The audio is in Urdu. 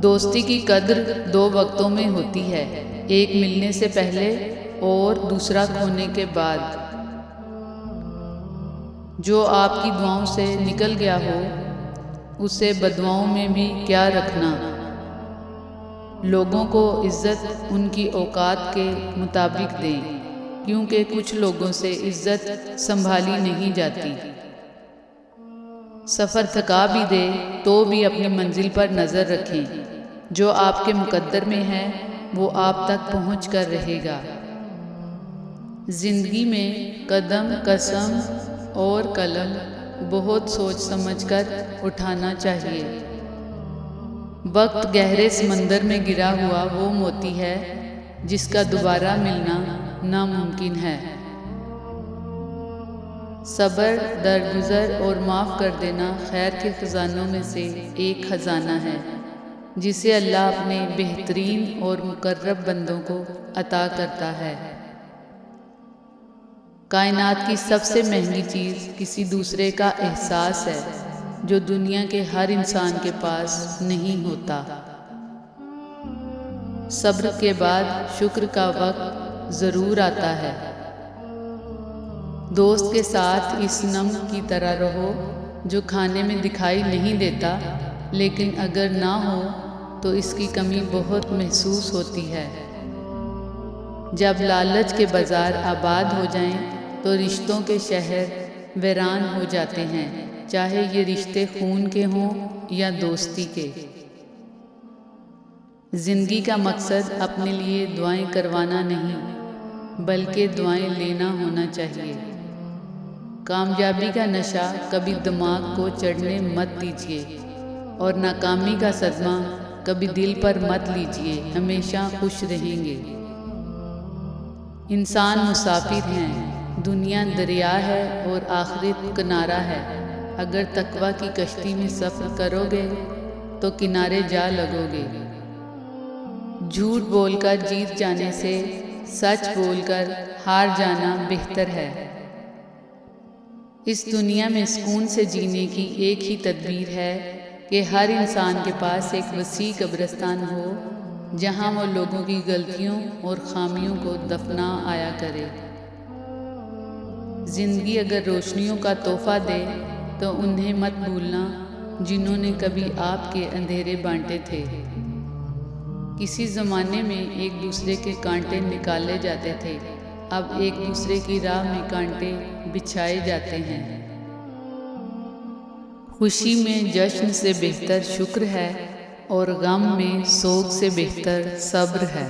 دوستی کی قدر دو وقتوں میں ہوتی ہے، ایک ملنے سے پہلے اور دوسرا کھونے کے بعد۔ جو آپ کی دعاؤں سے نکل گیا ہو اسے بددعاؤں میں بھی کیا رکھنا۔ لوگوں کو عزت ان کی اوقات کے مطابق دیں، کیونکہ کچھ لوگوں سے عزت سنبھالی نہیں جاتی۔ سفر تھکا بھی دے تو بھی اپنی منزل پر نظر رکھیں، جو آپ کے مقدر میں ہے وہ آپ تک پہنچ کر رہے گا۔ زندگی میں قدم، قسم اور قلم بہت سوچ سمجھ کر اٹھانا چاہیے۔ وقت گہرے سمندر میں گرا ہوا وہ موتی ہے جس کا دوبارہ ملنا ناممکن ہے۔ صبر، درگزر اور معاف کر دینا خیر کے خزانوں میں سے ایک خزانہ ہے جسے اللہ اپنے بہترین اور مقرب بندوں کو عطا کرتا ہے۔ کائنات کی سب سے مہنگی چیز کسی دوسرے کا احساس ہے، جو دنیا کے ہر انسان کے پاس نہیں ہوتا۔ صبر کے بعد شکر کا وقت ضرور آتا ہے۔ دوست کے ساتھ اس نمک کی طرح رہو جو کھانے میں دکھائی نہیں دیتا، لیکن اگر نہ ہو تو اس کی کمی بہت محسوس ہوتی ہے۔ جب لالچ کے بازار آباد ہو جائیں تو رشتوں کے شہر ویران ہو جاتے ہیں، چاہے یہ رشتے خون کے ہوں یا دوستی کے۔ زندگی کا مقصد اپنے لیے دعائیں کروانا نہیں، بلکہ دعائیں لینا ہونا چاہیے۔ کامیابی کا نشہ کبھی دماغ کو چڑھنے مت دیجیے، اور ناکامی کا صدمہ کبھی دل پر مت لیجیے، ہمیشہ خوش رہیں گے۔ انسان مسافر ہیں، دنیا دریا ہے اور آخرت کنارہ ہے۔ اگر تقویٰ کی کشتی میں سفر کرو گے تو کنارے جا لگو گے۔ جھوٹ بول کر جیت جانے سے سچ بول کر ہار جانا بہتر ہے۔ اس دنیا میں سکون سے جینے کی ایک ہی تدبیر ہے کہ ہر انسان کے پاس ایک وسیع قبرستان ہو جہاں وہ لوگوں کی غلطیوں اور خامیوں کو دفنا آیا کرے۔ زندگی اگر روشنیوں کا تحفہ دے تو انہیں مت بھولنا جنہوں نے کبھی آپ کے اندھیرے بانٹے تھے۔ کسی زمانے میں ایک دوسرے کے کانٹے نکالے جاتے تھے، اب ایک دوسرے کی راہ میں کانٹے بچھائے جاتے ہیں۔ خوشی میں جشن سے بہتر شکر ہے، اور غم میں سوگ سے بہتر صبر ہے۔